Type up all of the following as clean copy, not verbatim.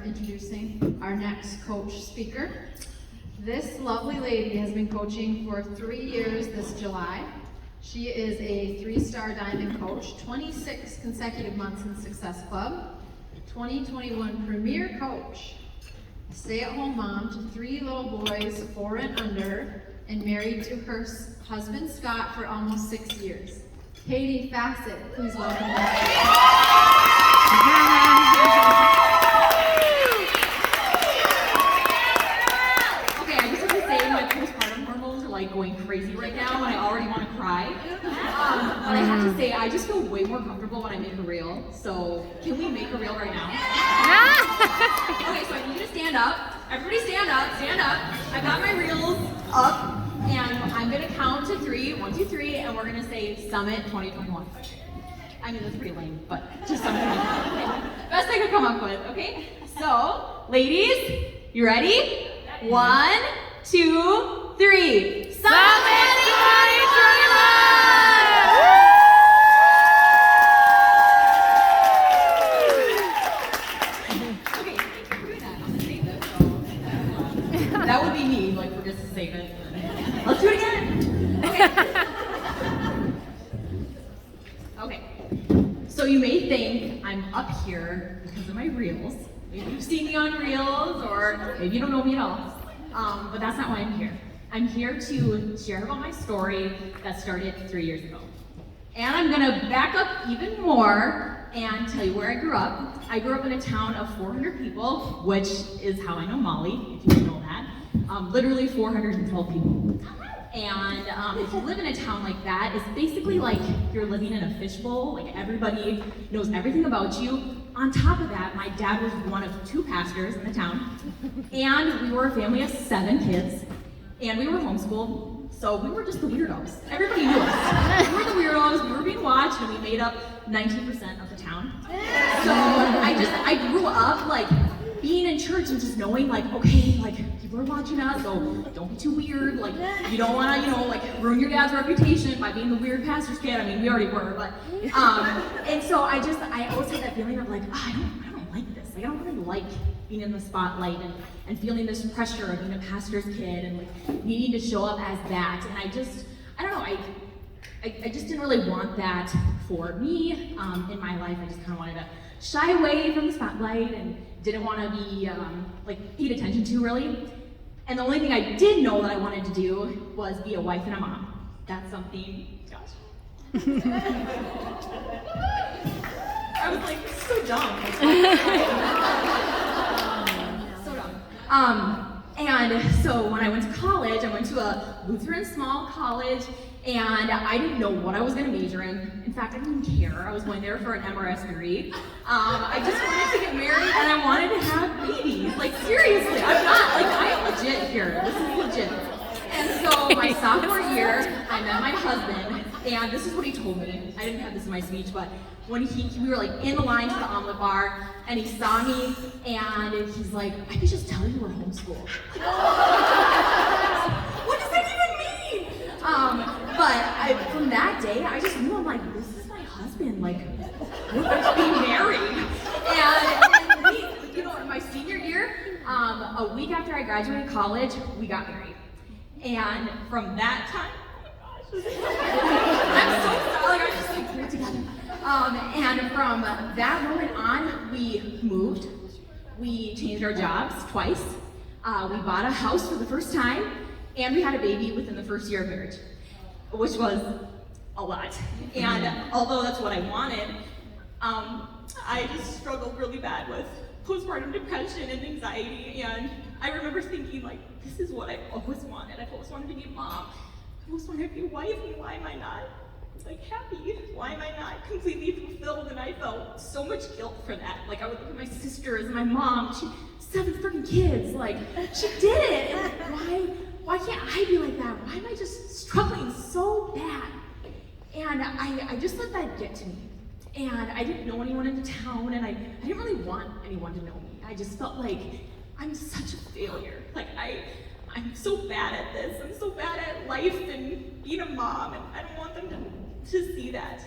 introducing our next coach speaker. This lovely lady has been coaching for 3 years this July. She is a 3-star diamond coach, 26 consecutive months in Success Club, 2021 premier coach, stay-at-home mom to 3 little boys, 4 and under, and married to her husband Scott for almost 6 years. Katy Fassett, please welcome her. Going crazy right now and I already want to cry. But I have to say, I just feel way more comfortable when I make a reel. So can we make a reel right now? Okay, so I need you to stand up. Everybody stand up, stand up. I got my reels up and I'm gonna count to 3, 1, 2, 3, and we're gonna say Summit 2021. I mean, that's pretty lame, but just something. Best I could come up with, okay? So, ladies, you ready? 1, 2, 3. Summit 2021! Okay, thank you for doing that. I'm gonna save this. So. That would be me, like, we're just to save it. Let's do it again. Okay. Okay. So you may think I'm up here because of my reels. Maybe you've seen me on reels, or maybe you don't know me at all. But that's not why I'm here. I'm here to share about my story that started 3 years ago. And I'm gonna back up even more and tell you where I grew up. I grew up in a town of 400 people, which is how I know Molly, if you didn't know that. Literally 412 people. And if you live in a town like that, it's basically like you're living in a fishbowl, like everybody knows everything about you. On top of that, my dad was one of 2 pastors in the town, and we were a family of 7 kids. And we were homeschooled, so we were just the weirdos. Everybody knew us. We were the weirdos, we were being watched, and we made up 19% of the town. So I grew up like being in church and just knowing like, okay, like people are watching us, so don't be too weird. Like you don't wanna, like ruin your dad's reputation by being the weird pastor's kid. I mean, we already were, but and so I always had that feeling of like, I don't like this. Like I don't really like being in the spotlight and feeling this pressure of being a pastor's kid and like needing to show up as that. And I don't know, I just didn't really want that for me in my life. I just kind of wanted to shy away from the spotlight and didn't want to be like paid attention to really. And the only thing I did know that I wanted to do was be a wife and a mom. That's something, gosh. I was like, so dumb. And so when I went to college, I went to a Lutheran small college, and I didn't know what I was going to major in. In fact, I didn't even care. I was going there for an MRS degree. I just wanted to get married, and I wanted to have babies. Like, seriously, I am legit here. This is legit. And so my sophomore year, I met my husband, and this is what he told me. I didn't have this in my speech, but when we were like in the line to the omelet bar, and he saw me, and he's like, I could just tell you were homeschooled. What does that even mean? But from that day, I just knew, I'm like, this is my husband, like, we're going to be married. And in my senior year, a week after I graduated college, we got married. And from that time, oh my gosh, I'm so sorry, I'm just like, we're together. And from that moment on, we moved. We changed our jobs twice. We bought a house for the first time, and we had a baby within the first year of marriage, which was a lot. And although that's what I wanted, I just struggled really bad with postpartum depression and anxiety. And I remember thinking, like, this is what I've always wanted. I've always wanted to be a mom. I've always wanted to be a wife, and why am I not? Like happy? Why am I not completely fulfilled? And I felt so much guilt for that. Like I would look at my sisters and my mom. She 7 freaking kids. Like she did it. And like, why can't I be like that? Why am I just struggling so bad? And I just let that get to me. And I didn't know anyone in the town, and I didn't really want anyone to know me. I just felt like I'm such a failure. Like I'm so bad at this. I'm so bad at life and being a mom, and I don't want them to see that.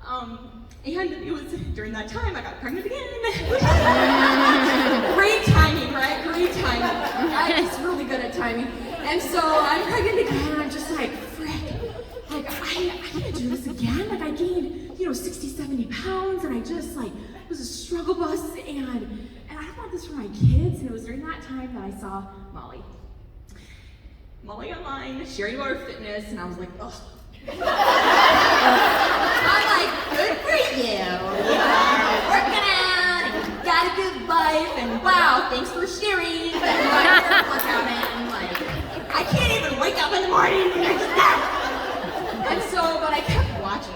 And it was during that time I got pregnant again. Great And so I'm pregnant again, and I'm just like, frick, like I can't do this again. Like I gained, 60, 70 pounds, and I just like was a struggle bus, and I don't want this for my kids. And it was during that time that I saw Molly online sharing about her fitness, and I was like, ugh. I'm like, good for you. Working out, and you got a good life, and wow, thanks for sharing. But I can't even wake up in the morning. And so, but I kept watching.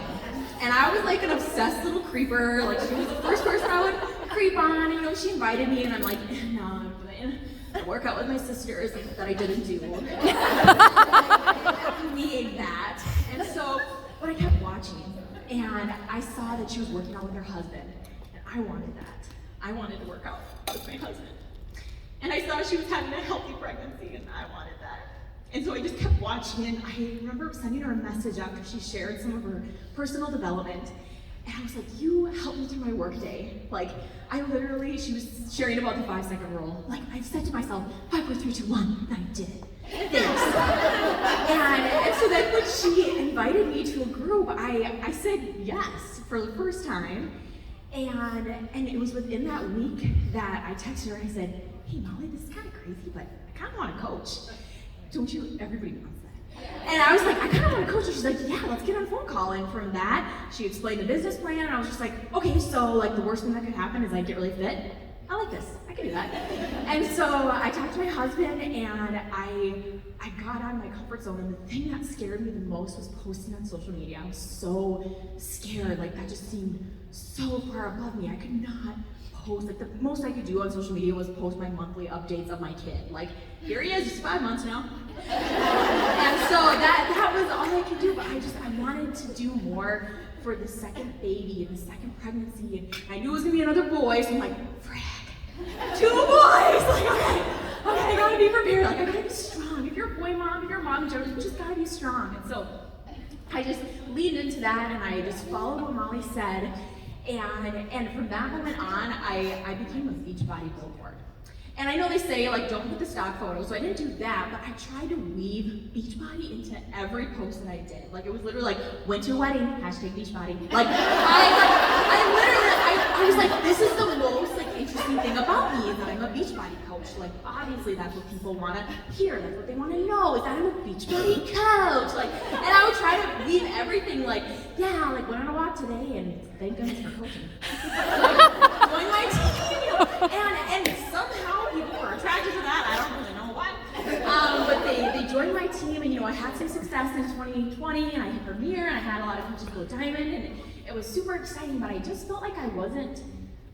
And I was like an obsessed little creeper. Like she was the first person I would creep on. And she invited me, and I'm like, no, I'm going to work out with my sisters that I didn't do. I need that. And so, but I kept watching, and I saw that she was working out with her husband, and I wanted that. I wanted to work out with my husband. And I saw she was having a healthy pregnancy, and I wanted that. And so I just kept watching, and I remember sending her a message after she shared some of her personal development. And I was like, you helped me through my work day. Like, she was sharing about the 5-second rule. Like, I said to myself, 5, 4, 3, 2, 1, and I did it. Thanks. And so then when she invited me to a group, I said yes for the first time. And it was within that week that I texted her and I said, hey Molly, this is kind of crazy, but I kind of want to coach. Don't you? Everybody wants that. And I was like, I kind of want to coach. And she's like, yeah, let's get on a phone call. And from that, she explained the business plan. And I was just like, okay, so like the worst thing that could happen is I get really fit. I like this. I can do that. And so I talked to my husband, and I got out of my comfort zone. And the thing that scared me the most was posting on social media. I was so scared. Like that just seemed so far above me. I could not post. Like the most I could do on social media was post my monthly updates of my kid. Like here he is, just 5 months now. And so that was all I could do. But I wanted to do more for the second baby and the second pregnancy. And I knew it was gonna be another boy, so I'm like, frick, 2 boys! Like, okay, I gotta be prepared. Like I gotta be strong. If you're a boy mom, if you're a mom in general, you just gotta be strong. And so I just leaned into that, and I just followed what Molly said. And from that moment on, I became a Beachbody billboard. And I know they say, like, don't put the stock photos, so I didn't do that, but I tried to weave Beachbody into every post that I did. Like, it was literally like, went to a wedding, #Beachbody. Like, I was like, this is the most, like, interesting thing about me, is that I'm a Beachbody coach. Like, obviously, that's what people want to hear. That's what they want to know, is that I'm a Beachbody coach. Like, and I would try to weave everything, like, yeah, like, went on a walk today, and thank goodness for coaching. Join my team, and somehow people were attracted to that. I don't really know why. But they joined my team, and I had some success in 2020, and I hit Premier, and I had a lot of coaches go diamond, and it was super exciting. But I just felt like I wasn't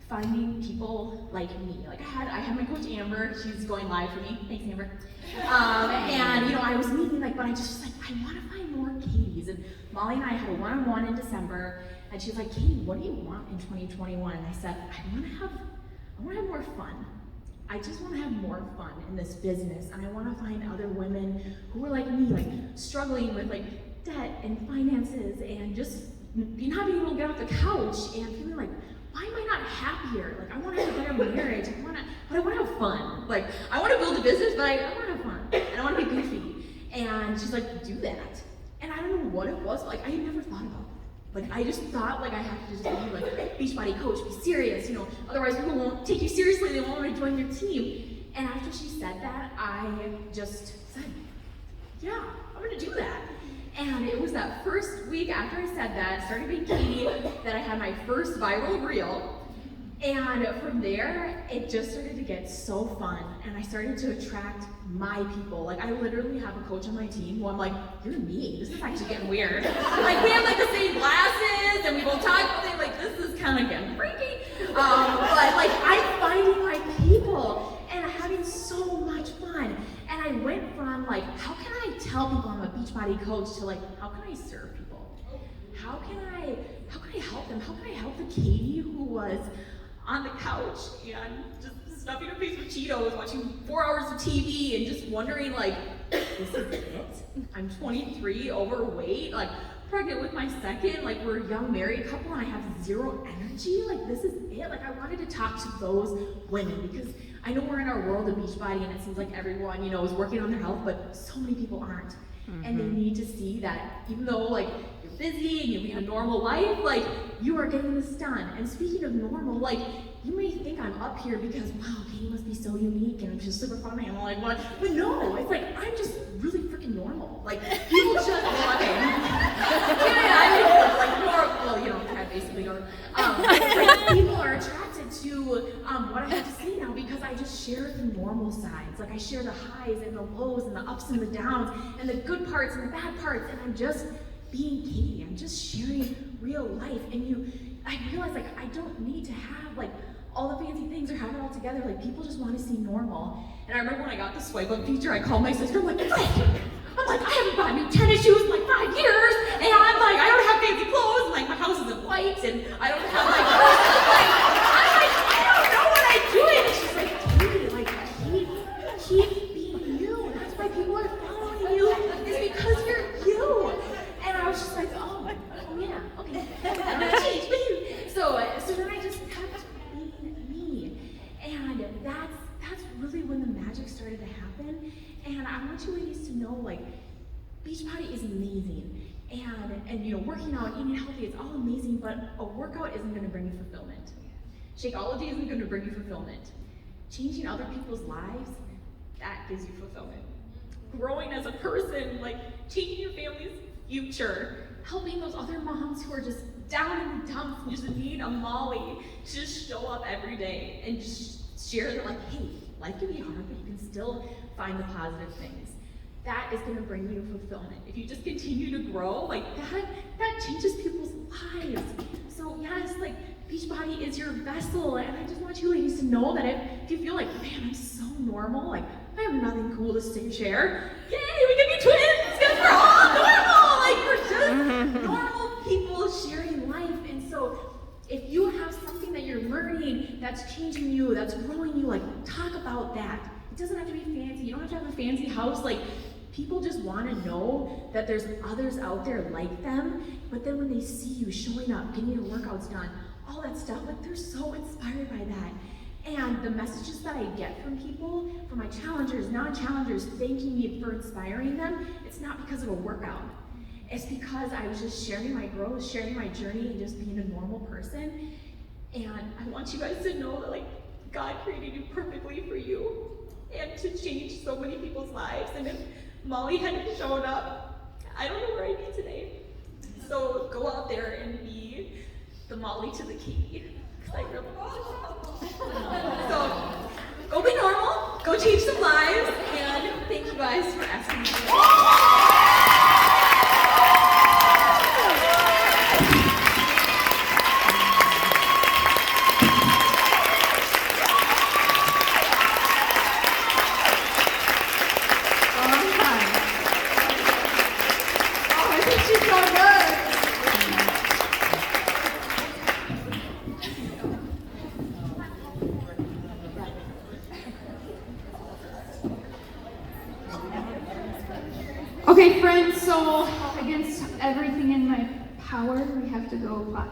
finding people like me. Like I had my coach Amber. She's going live for me. Thanks, Amber. And I was meeting but I just I want to find more Katys. And Molly and I had a one-on-one in December, and she was like, Katy, what do you want in 2021? And I said, I want to have more fun. I just want to have more fun in this business, and I want to find other women who are like me, struggling with debt and finances, and just not being able to get off the couch and feeling like, why am I not happier? I want to have a better marriage. But I want to have fun. I want to build a business, but I want to have fun. And I want to be goofy. And she's like, do that. And I don't know what it was. I had never thought about it. I just thought I had to just be Beachbody coach, be serious, otherwise people won't take you seriously, they won't want to join your team. And after she said that, I just said, yeah, I'm gonna do that. And it was that first week after I said that, started being Katy, that I had my first viral reel. And from there, it just started to get so fun, and I started to attract my people. I literally have a coach on my team who I'm like, you're me. This is actually getting weird. We have the same glasses, and we both talk about things. This is kind of getting freaky. But I'm finding my people and having so much fun. And I went from how can I tell people I'm a Beachbody coach to how can I serve people? How can I help them? How can I help the Katy who was on the couch and just stuffing her face with Cheetos, watching 4 hours of TV, and just wondering this is it? I'm 23, overweight, pregnant with my second, we're a young married couple, and I have zero energy. This is it. I wanted to talk to those women, because I know we're in our world of Beachbody and it seems like everyone, you know, is working on their health, but so many people aren't. And they need to see that even though like you're busy and you lead a normal life, like you are getting this done. And speaking of normal, like you may think I'm up here because wow, Katy must be so unique and she's super funny and I'm like what? But no, it's like I'm just really freaking normal. Like people just okay. I mean like more well, you know, I basically don't like, people are attracted to what I have to say now because I just share the normal sides. Like I share the highs and the lows and the ups and the downs and the good parts and the bad parts, and I'm just being Katy. I'm just sharing real life. And I realize like I don't need to have like all the fancy things or have it all together. Like people just want to see normal. And I remember when I got the swipe up feature, I called my sister. I'm like, I haven't bought new tennis shoes in like 5 years, and I'm like, I don't have fancy clothes, and like my house isn't white, and I don't have like, I'm like, I don't know what I'm doing. And she's like, Katy, like keep being you. That's why people are following you. It's because you're you. And I was just like, oh yeah, okay. I'm gonna change, please. So then I just kept being me, and that's really when the magic started to happen. And I want you ladies to know, like, Beachbody is amazing. And you know, working out, eating healthy, it's all amazing, but a workout isn't gonna bring you fulfillment. Shakeology isn't gonna bring you fulfillment. Changing other people's lives, that gives you fulfillment. Growing as a person, like changing your family's future, helping those other moms who are just down in the dumps and just need a Molly to just show up every day and just share that like, hey, life can be hard, but you can still find the positive things. That is gonna bring you fulfillment. If you just continue to grow, like that changes people's lives. So yes, like Beachbody is your vessel, and I just want you ladies to know that if you feel like, man, I'm so normal, like I have nothing cool to share, yay, we can be twins, because we're all normal, like we're just normal people sharing life. And so if you have something that you're learning that's changing you, that's growing you, like talk about that. It doesn't have to be fancy, you don't have to have a fancy house, like people just want to know that there's others out there like them, but then when they see you showing up, getting your workouts done, all that stuff, like they're so inspired by that. And the messages that I get from people, from my challengers, non-challengers, thanking me for inspiring them, it's not because of a workout. It's because I was just sharing my growth, sharing my journey, and just being a normal person. And I want you guys to know that like God created you perfectly for you and to change so many people's lives. And if Molly hadn't shown up, I don't know where I'd be today. So go out there and be the Molly to the Katy. I really So go be normal, go change some lives, and thank you guys for asking me. Okay, friends, so against everything in my power, we have to go